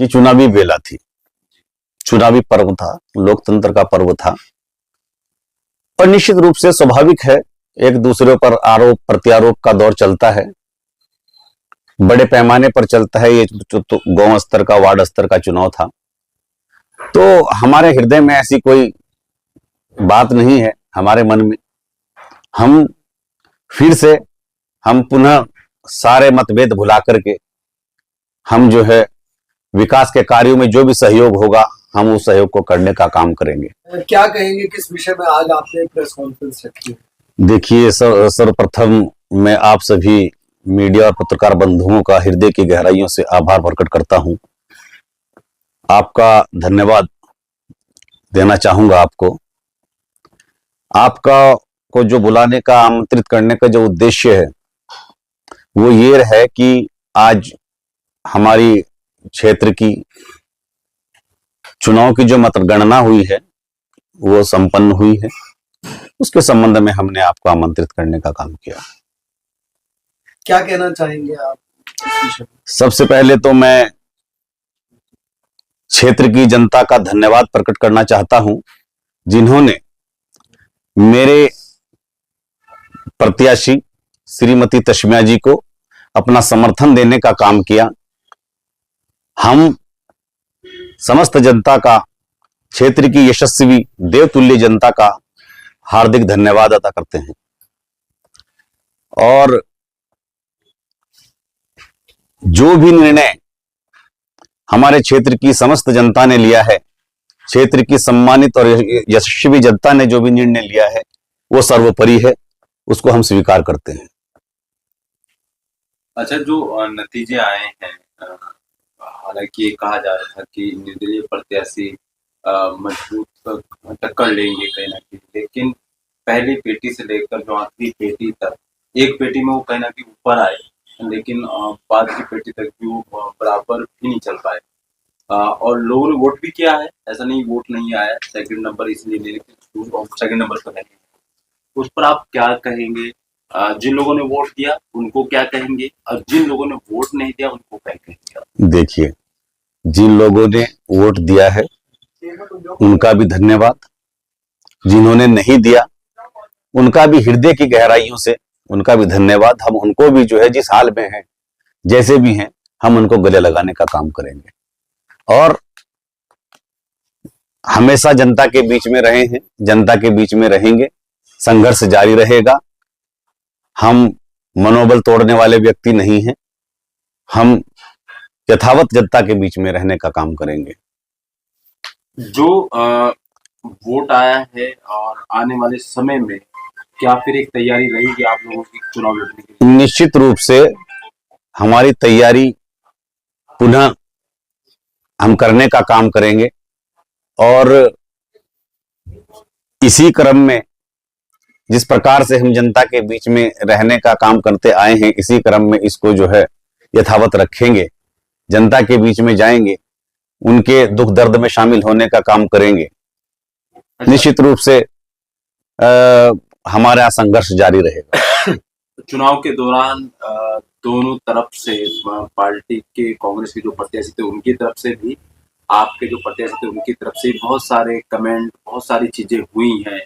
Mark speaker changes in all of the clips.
Speaker 1: कि चुनावी बेला थी, चुनावी पर्व था, लोकतंत्र का पर्व था और निश्चित रूप से स्वाभाविक है, एक दूसरे पर आरोप प्रत्यारोप का दौर चलता है, बड़े पैमाने पर चलता है। ये तो गांव स्तर का, वार्ड स्तर का चुनाव था, तो हमारे हृदय में ऐसी कोई बात नहीं है। हमारे मन में हम पुनः सारे मतभेद भुला करके हम जो है विकास के कार्यों में जो भी सहयोग होगा हम उस सहयोग को करने का काम करेंगे।
Speaker 2: क्या कहेंगे, किस विषय में आज आपने प्रेस कॉन्फ्रेंस रखी?
Speaker 1: देखिए, सर्वप्रथम मैं आप सभी मीडिया और पत्रकार बंधुओं का हृदय की गहराइयों से आभार प्रकट करता हूं। आपका धन्यवाद देना चाहूंगा आपको। आपका को जो बुलाने का, आमंत्रित करने का जो उद्देश्य है वो ये है कि आज हमारी क्षेत्र की चुनाव की जो मतगणना हुई है वो संपन्न हुई है, उसके संबंध में हमने आपको आमंत्रित करने का काम किया।
Speaker 2: क्या कहना चाहेंगे आप इस विषय में?
Speaker 1: सबसे पहले तो मैं क्षेत्र की जनता का धन्यवाद प्रकट करना चाहता हूं, जिन्होंने मेरे प्रत्याशी श्रीमती तस्मिया जी को अपना समर्थन देने का काम किया। हम समस्त जनता का, क्षेत्र की यशस्वी देवतुल्य जनता का हार्दिक धन्यवाद अदा करते हैं। और जो भी निर्णय हमारे क्षेत्र की समस्त जनता ने लिया है, क्षेत्र की सम्मानित और यशस्वी जनता ने जो भी निर्णय लिया है वो सर्वोपरि है, उसको हम स्वीकार करते हैं।
Speaker 3: अच्छा, जो नतीजे आए हैं, हालांकि ये कहा जा रहा था कि निर्दलीय प्रत्याशी मजबूत टक्कर लेंगे कहीं ना कहीं, लेकिन पहली पेटी से लेकर जो आखिरी पेटी तक, एक पेटी में वो कहीं ना कहीं ऊपर आए, लेकिन बाद की पेटी तक भी वो बराबर भी नहीं चल पाए। और लोगों ने वोट भी किया है, ऐसा नहीं वोट नहीं आया, सेकंड नंबर इसलिए ले, सेकंड नंबर पर नहीं। उस पर आप क्या कहेंगे? जिन लोगों ने वोट दिया उनको क्या कहेंगे, और जिन लोगों ने वोट नहीं दिया उनको क्या कहेंगे?
Speaker 1: देखिए, जिन लोगों ने वोट दिया है उनका भी धन्यवाद, जिन्होंने नहीं दिया उनका भी हृदय की गहराइयों से उनका भी धन्यवाद। हम उनको भी जो है, जिस हाल में हैं, जैसे भी हैं, हम उनको गले लगाने का काम करेंगे और हमेशा जनता के बीच में रहे हैं, जनता के बीच में रहेंगे, संघर्ष जारी रहेगा। हम मनोबल तोड़ने वाले व्यक्ति नहीं हैं, हम यथावत जनता के बीच में रहने का काम करेंगे।
Speaker 3: जो वोट आया है और आने वाले समय में क्या फिर एक तैयारी रहेगी आप लोगों की चुनाव लड़ने के लिए?
Speaker 1: निश्चित रूप से हमारी तैयारी पुनः हम करने का काम करेंगे और इसी क्रम में जिस प्रकार से हम जनता के बीच में रहने का काम करते आए हैं, इसी क्रम में इसको जो है यथावत रखेंगे, जनता के बीच में जाएंगे, उनके दुख दर्द में शामिल होने का काम करेंगे। निश्चित रूप से हमारा संघर्ष जारी रहेगा।
Speaker 3: चुनाव के दौरान दोनों तरफ से, पार्टी के कांग्रेस के जो प्रत्याशी थे उनकी तरफ से भी, आपके जो प्रत्याशी थे उनकी तरफ से बहुत सारे कमेंट, बहुत सारी चीजें हुई हैं।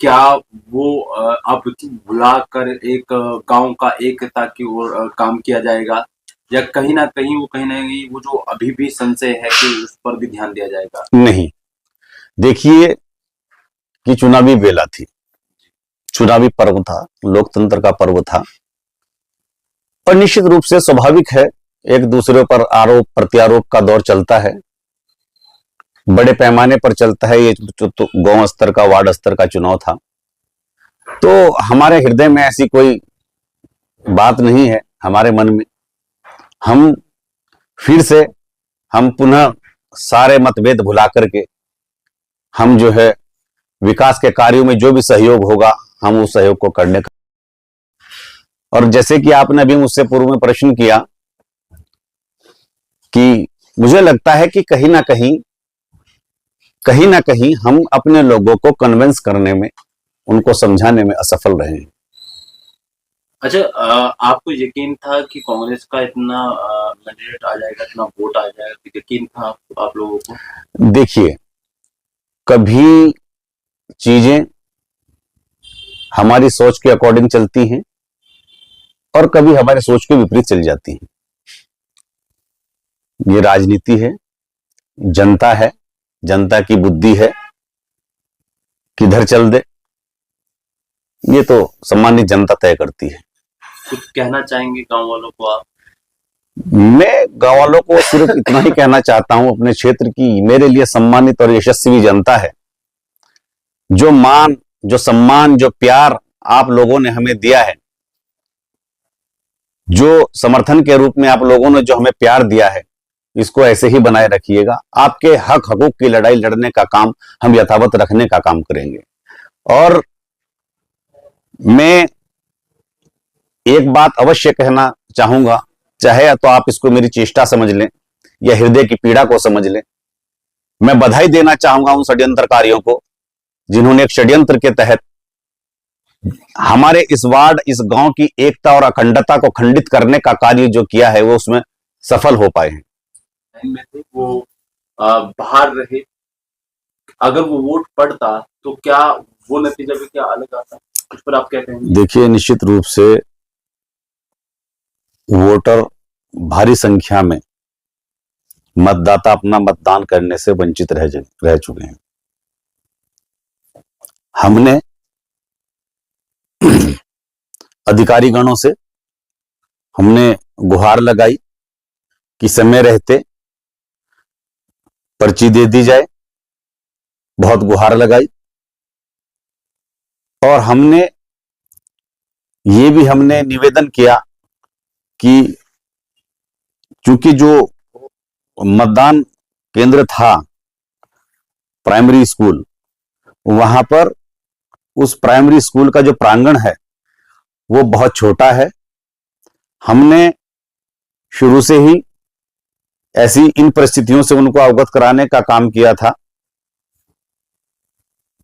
Speaker 3: क्या वो अब बुलाकर एक गांव का एकता की ओर काम किया जाएगा, या कहीं ना कहीं वो जो अभी भी संशय है कि उस पर भी ध्यान दिया जाएगा?
Speaker 1: नहीं, देखिए कि चुनावी बेला थी, चुनावी पर्व था, लोकतंत्र का पर्व था और निश्चित रूप से स्वाभाविक है, एक दूसरे पर आरोप प्रत्यारोप का दौर चलता है, बड़े पैमाने पर चलता है। ये तो गांव स्तर का, वार्ड स्तर का चुनाव था, तो हमारे हृदय में ऐसी कोई बात नहीं है। हमारे मन में हम पुनः सारे मतभेद भुला करके हम जो है विकास के कार्यों में जो भी सहयोग होगा हम उस सहयोग को करने का। और जैसे कि आपने अभी मुझसे पूर्व में प्रश्न किया कि मुझे लगता है कि कहीं ना कहीं हम अपने लोगों को कन्विंस करने में, उनको समझाने में असफल रहे हैं।
Speaker 3: अच्छा, आपको यकीन था कि कांग्रेस का इतना मैंडेट आ जाएगा, इतना वोट आ जाएगा, तो यकीन था आप लोगों को?
Speaker 1: देखिए, कभी चीजें हमारी सोच के अकॉर्डिंग चलती हैं और कभी हमारे सोच के विपरीत चल जाती हैं। ये राजनीति है, जनता है, जनता की बुद्धि है, किधर चल दे ये तो सम्मानित जनता तय करती है।
Speaker 3: कुछ कहना चाहेंगे गांव वालों को आप?
Speaker 1: मैं गांव वालों को सिर्फ इतना ही कहना चाहता हूं, अपने क्षेत्र की मेरे लिए सम्मानित और यशस्वी जनता है। जो मान, जो सम्मान, जो प्यार आप लोगों ने हमें दिया है, जो समर्थन के रूप में आप लोगों ने जो हमें प्यार दिया है, इसको ऐसे ही बनाए रखिएगा। आपके हक हकूक की लड़ाई लड़ने का काम हम यथावत रखने का काम करेंगे। और मैं एक बात अवश्य कहना चाहूंगा, चाहे तो आप इसको मेरी चेष्टा समझ लें या हृदय की पीड़ा को समझ लें। मैं बधाई देना चाहूंगा उन षड्यंत्रकारियों को जिन्होंने एक षड्यंत्र के तहत हमारे इस वार्ड, इस गांव की एकता और अखंडता को खंडित करने का कार्य जो किया है वो उसमें सफल हो पाए हैं।
Speaker 3: में थे वो बाहर रहे, अगर वो वोट पड़ता तो क्या वो नतीजा भी क्या अलग आता? उस पर आप क्या कहेंगे?
Speaker 1: देखिए, निश्चित रूप से वोटर भारी संख्या में मतदाता अपना मतदान करने से वंचित रह चुके हैं। हमने अधिकारी गणों से हमने गुहार लगाई कि समय रहते पर्ची दे दी जाए, बहुत गुहार लगाई। और हमने निवेदन किया कि चूंकि जो मतदान केंद्र था प्राइमरी स्कूल, वहां पर उस प्राइमरी स्कूल का जो प्रांगण है वो बहुत छोटा है। हमने शुरू से ही ऐसी इन परिस्थितियों से उनको अवगत कराने का काम किया था,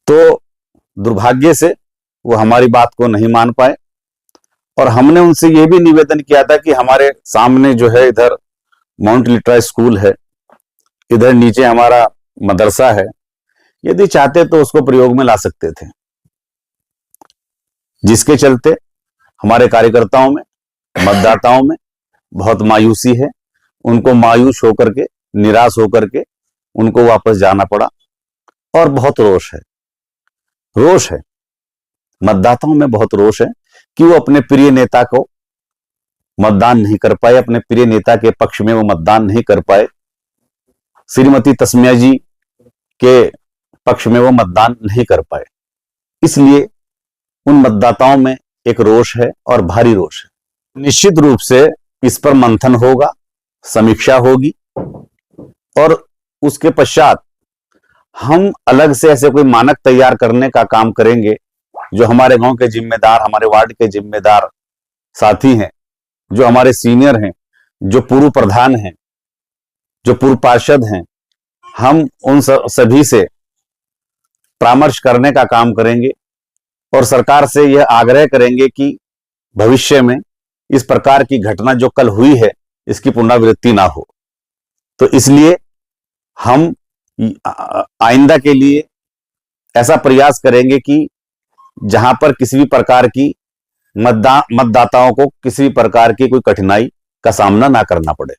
Speaker 1: तो दुर्भाग्य से वो हमारी बात को नहीं मान पाए। और हमने उनसे यह भी निवेदन किया था कि हमारे सामने जो है इधर माउंट लिट्रा स्कूल है, इधर नीचे हमारा मदरसा है, यदि चाहते तो उसको प्रयोग में ला सकते थे। जिसके चलते हमारे कार्यकर्ताओं में, मतदाताओं में बहुत मायूसी है। उनको मायूस होकर के, निराश होकर के उनको वापस जाना पड़ा। और बहुत रोष है, मतदाताओं में बहुत रोष है कि वो अपने प्रिय नेता को मतदान नहीं कर पाए, अपने प्रिय नेता के पक्ष में वो मतदान नहीं कर पाए, श्रीमती तस्मिया जी के पक्ष में वो मतदान नहीं कर पाए। इसलिए उन मतदाताओं में एक रोष है और भारी रोष है। निश्चित रूप से इस पर मंथन होगा, समीक्षा होगी और उसके पश्चात हम अलग से ऐसे कोई मानक तैयार करने का काम करेंगे। जो हमारे गांव के जिम्मेदार, हमारे वार्ड के जिम्मेदार साथी हैं, जो हमारे सीनियर हैं, जो पूर्व प्रधान हैं, जो पूर्व पार्षद हैं, हम उन सभी से परामर्श करने का काम करेंगे और सरकार से यह आग्रह करेंगे कि भविष्य में इस प्रकार की घटना जो कल हुई है इसकी पुनरावृत्ति ना हो। तो इसलिए हम आइंदा के लिए ऐसा प्रयास करेंगे कि जहां पर किसी भी प्रकार की मतदाताओं को किसी भी प्रकार की कोई कठिनाई का सामना ना करना पड़े।